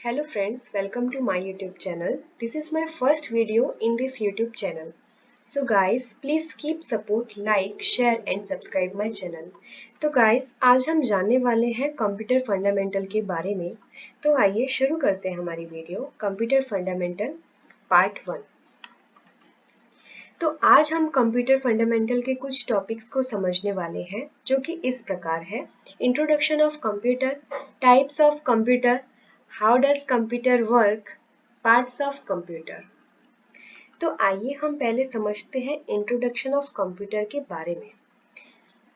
Hello friends, welcome to my YouTube channel. This is my first video in this YouTube channel. So guys, please keep support, like, share and subscribe my channel. तो guys, आज हम जानने वाले हैं computer fundamental के बारे में। तो आइए शुरू करते हैं हमारी वीडियो कंप्यूटर फंडामेंटल पार्ट 1। तो आज हम कंप्यूटर फंडामेंटल के कुछ टॉपिक्स को समझने वाले हैं जो कि इस प्रकार है। Introduction of computer, types of computer, how does computer work, parts of computer. तो आइए हम पहले समझते हैं इंट्रोडक्शन ऑफ कंप्यूटर के बारे में।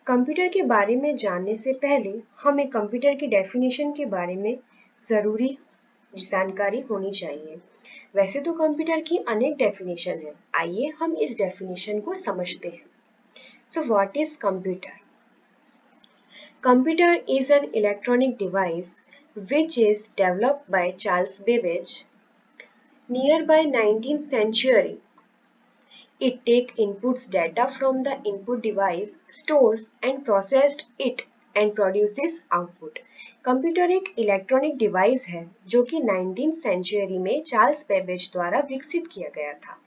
कंप्यूटर के बारे में जानने से पहले हमें कंप्यूटर की डेफिनेशन के बारे में ज़रूरी जानकारी होनी चाहिए। वैसे तो कंप्यूटर की अनेक डेफिनेशन है, आइए हम इस डेफिनेशन को समझते हैं। So what is computer? Computer is an electronic device which is developed by Charles Babbage near by 19th century. It takes inputs data from the input device, stores and processed it and produces output. Computer एक electronic device है जो कि 19th century में Charles Babbage द्वारा विकसित किया गया था।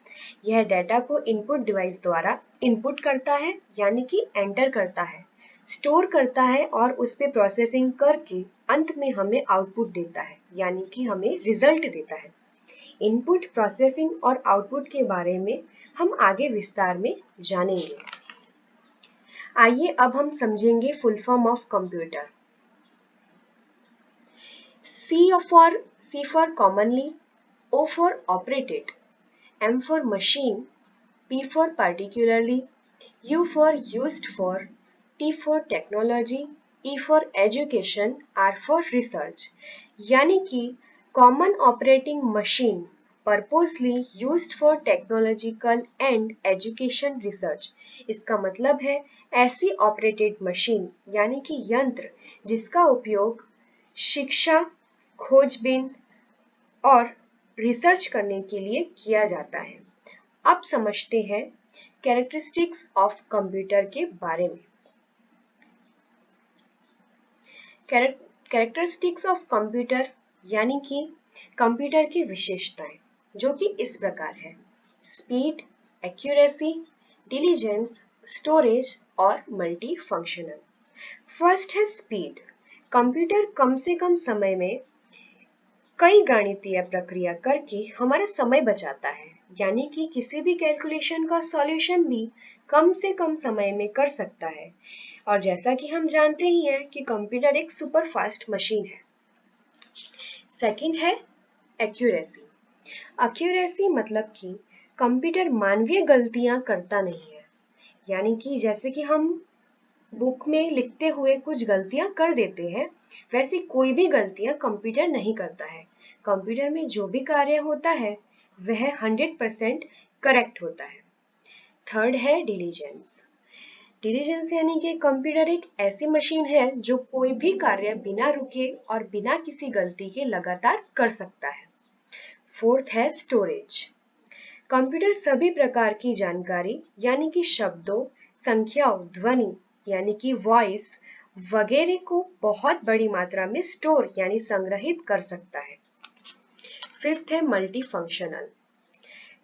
यह डेटा को इनपुट डिवाइस द्वारा इनपुट करता है यानी कि एंटर करता है, स्टोर करता है और उस पर प्रोसेसिंग करके अंत में हमें आउटपुट देता है यानी कि हमें रिजल्ट देता है। इनपुट, प्रोसेसिंग और आउटपुट के बारे में हम आगे विस्तार में जानेंगे। आइए अब हम समझेंगे full form of computer. C for commonly, O for operated, M for machine, P for particularly, U for used for, T for technology, E for education, R for research। यानी कि common operating machine, purposely used for technological and education research. इसका मतलब है ऐसी operated machine यानी कि यंत्र जिसका उपयोग शिक्षा, खोजबीन और रिसर्च करने के लिए किया जाता है। अब समझते हैं कैरेक्टरिस्टिक्स ऑफ कंप्यूटर के बारे में। कैरेक्टरिस्टिक्स ऑफ कंप्यूटर यानी कि कंप्यूटर की विशेषताएं जो कि इस प्रकार है: स्पीड, एक्यूरेसी, डिलीजेंस, स्टोरेज और मल्टी फंक्शनल। फर्स्ट है स्पीड। कंप्यूटर कम से कम समय में कई गणितीय प्रक्रिया करके हमारा समय बचाता है, यानी कि किसी भी कैलकुलेशन का सॉल्यूशन भी कम से कम समय में कर सकता है। और जैसा कि हम जानते ही हैं कि कंप्यूटर एक सुपर फास्ट मशीन है। सेकंड है एक्यूरेसी। एक्यूरेसी मतलब कि कंप्यूटर मानवीय गलतियां करता नहीं है, यानी कि जैसे कि हम बुक में लिखते हुए कुछ गलतियां कर देते हैं, वैसे कोई भी गलतियां कंप्यूटर नहीं करता है। कंप्यूटर में जो भी कार्य होता है वह 100% करेक्ट होता है। थर्ड है डिलीजेंस। डिलीजेंस यानी कि कंप्यूटर एक ऐसी मशीन है जो कोई भी कार्य बिना रुके और बिना किसी गलती के लगातार कर सकता है। फोर्थ है स्टोरेज। कंप्यूटर सभी प्रकार की जानकारी यानी कि शब्दों, संख्याओं, ध्वनि यानी कि वॉइस वगैरह को बहुत बड़ी मात्रा में स्टोर यानी संग्रहित कर सकता है। फिफ्थ है मल्टी फंक्शनल।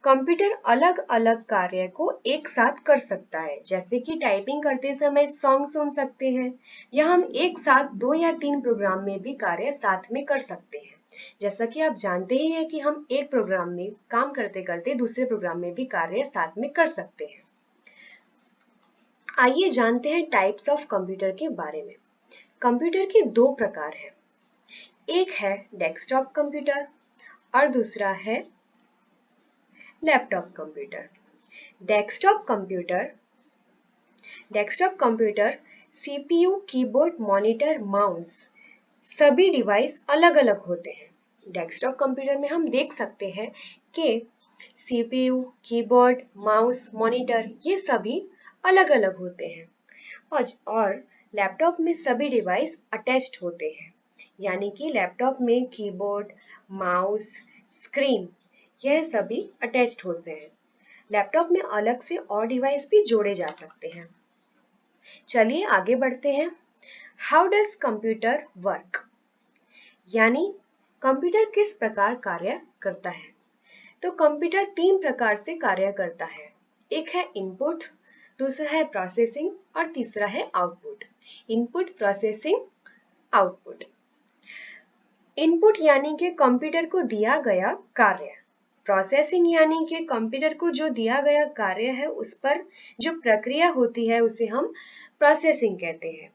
कंप्यूटर अलग अलग कार्य को एक साथ कर सकता है, जैसे कि टाइपिंग करते समय सॉन्ग सुन सकते हैं, या हम एक साथ 2 या 3 प्रोग्राम में भी कार्य साथ में कर सकते हैं। जैसा कि आप जानते ही हैं कि हम एक प्रोग्राम में काम करते करते दूसरे प्रोग्राम में भी कार्य साथ में कर सकते हैं। आइए जानते हैं टाइप्स ऑफ कंप्यूटर के बारे में। कंप्यूटर के 2 प्रकार हैं। एक है डेस्कटॉप कंप्यूटर और दूसरा है laptop computer. Desktop computer CPU, keyboard, monitor, mouse सभी डिवाइस अलग अलग होते हैं। डेस्कटॉप कंप्यूटर में हम देख सकते हैं कि सीपीयू, कीबोर्ड, माउस, मॉनिटर ये सभी अलग अलग होते हैं। और लैपटॉप में सभी डिवाइस अटैच्ड होते हैं, यानी कि लैपटॉप में कीबोर्ड, माउस, स्क्रीन यह सभी अटैच्ड होते हैं। लैपटॉप में अलग से और डिवाइस भी जोड़े जा सकते हैं। चलिए आगे बढ़ते हैं। How does computer work? यानी कंप्यूटर किस प्रकार कार्य करता है? तो कंप्यूटर 3 प्रकार से कार्य करता है। एक है इनपुट, दूसरा है प्रोसेसिंग और तीसरा है output. Input, processing, output. Input यानी कि कंप्यूटर को दिया गया कार्य। प्रोसेसिंग यानी कि कंप्यूटर को जो दिया गया कार्य है उस पर जो प्रक्रिया होती है उसे हम प्रोसेसिंग कहते हैं।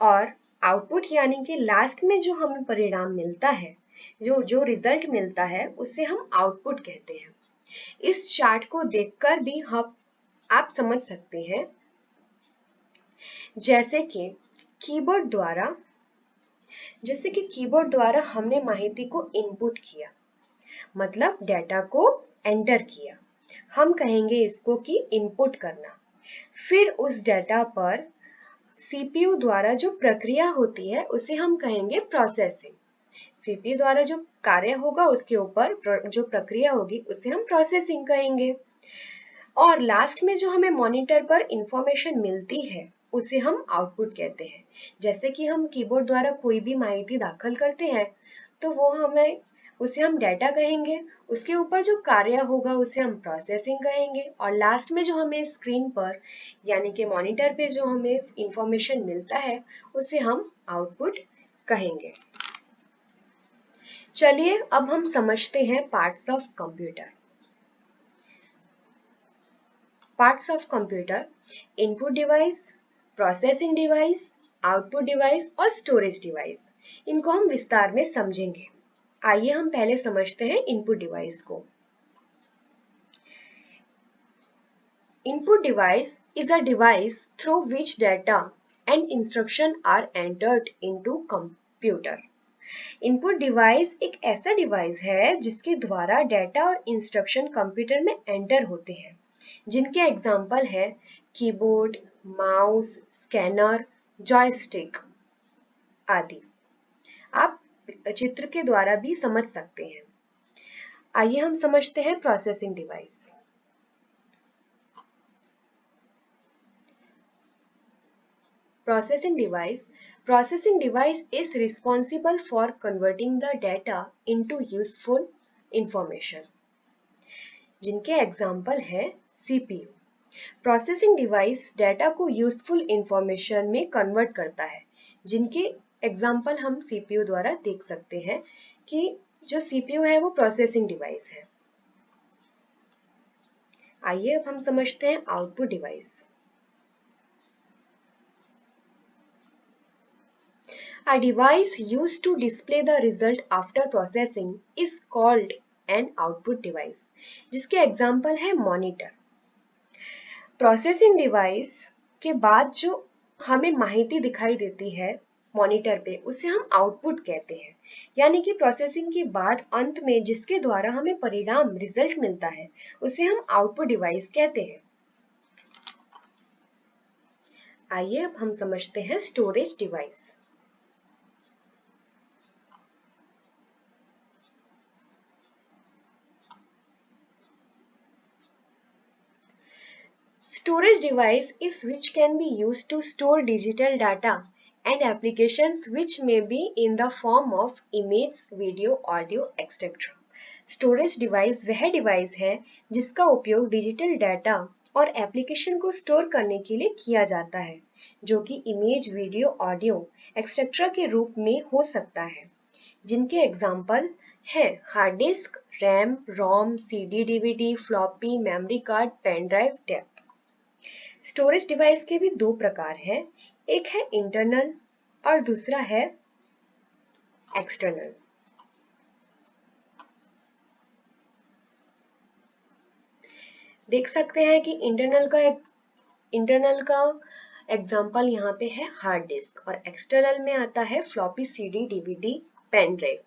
और आउटपुट यानी कि लास्ट में जो हमें परिणाम मिलता है, जो रिजल्ट मिलता है उसे हम आउटपुट कहते हैं। इस चार्ट को देखकर भी आप समझ सकते हैं, जैसे कि कीबोर्ड द्वारा हमने माहिती को इनपुट किया, मतलब डेटा को एंटर किया, हम कहेंगे इसको कि इनपुट करना। फिर उस डेटा पर सीपीयू द्वारा जो प्रक्रिया होती है उसे हम कहेंगे प्रोसेसिंग। सीपीयू द्वारा जो कार्य होगा उसके ऊपर जो प्रक्रिया होगी उसे हम प्रोसेसिंग कहेंगे। और लास्ट में जो हमें मॉनिटर पर इंफॉर्मेशन मिलती है उसे हम आउटपुट कहते हैं। जैसे कि हम कीबोर्ड द्वारा कोई भी माहिती दाखिल करते हैं तो उसे हम डेटा कहेंगे, उसके ऊपर जो कार्य होगा उसे हम प्रोसेसिंग कहेंगे, और लास्ट में जो हमें स्क्रीन पर यानी कि मॉनिटर पे जो हमें इंफॉर्मेशन मिलता है उसे हम आउटपुट कहेंगे। चलिए अब हम समझते हैं parts of computer. Parts of computer: input device, processing device, output device और स्टोरेज डिवाइस। इनको हम विस्तार में समझेंगे। आइए हम पहले समझते हैं इनपुट डिवाइस को। Input device is a device through which data and instruction are entered into computer. Input device एक ऐसा डिवाइस है जिसके द्वारा डेटा और इंस्ट्रक्शन कंप्यूटर में एंटर होते हैं, जिनके एग्जाम्पल है कीबोर्ड, माउस, स्कैनर, जॉयस्टिक आदि। आप चित्र के द्वारा भी समझ सकते हैं। आइए हम समझते हैं processing device. Processing device is responsible for converting the data into useful information, जिनके एग्जाम्पल है CPU। प्रोसेसिंग डिवाइस डेटा को यूजफुल इंफॉर्मेशन में कन्वर्ट करता है, जिनके एग्जाम्पल हम CPU द्वारा देख सकते हैं कि जो CPU है वो प्रोसेसिंग डिवाइस है। आइए अब हम समझते हैं output device. A device used to display the result after processing is called an output device, जिसके एग्जाम्पल है मॉनिटर। प्रोसेसिंग डिवाइस के बाद जो हमें माहिती दिखाई देती है मॉनिटर पे उसे हम आउटपुट कहते हैं, यानी कि प्रोसेसिंग के बाद अंत में जिसके द्वारा हमें परिणाम रिजल्ट मिलता है उसे हम आउटपुट डिवाइस कहते हैं। आइए अब हम समझते हैं storage device. Storage device is which can be used to store digital data and applications which may be in the form of image, video, audio, etc. Storage device वह डिवाइस है जिसका उपयोग डिजिटल डाटा और application को store करने के लिए किया जाता है, जो कि इमेज, वीडियो, ऑडियो, एक्सेट्रा के रूप में हो सकता है, जिनके एग्जाम्पल है hard disk, RAM, ROM, CD, DVD, floppy, memory card, pen drive, tab. Storage device के भी दो प्रकार हैं, एक है इंटरनल और दूसरा है एक्सटर्नल। देख सकते हैं कि इंटरनल का एग्जाम्पल यहाँ पे है हार्ड डिस्क और एक्सटर्नल में आता है floppy, CD, DVD, pen drive.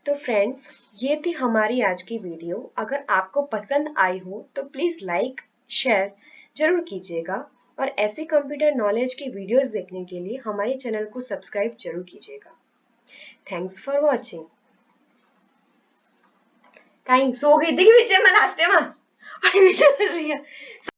तो फ्रेंड्स, ये थी हमारी आज की वीडियो। अगर आपको पसंद आई हो तो प्लीज लाइक, शेयर जरूर कीजिएगा, और ऐसे कंप्यूटर नॉलेज की वीडियोस देखने के लिए हमारे चैनल को सब्सक्राइब जरूर कीजिएगा। Thanks for watching. कहीं सो गई थी बीच में लास्ट में वीडियो कर रही है।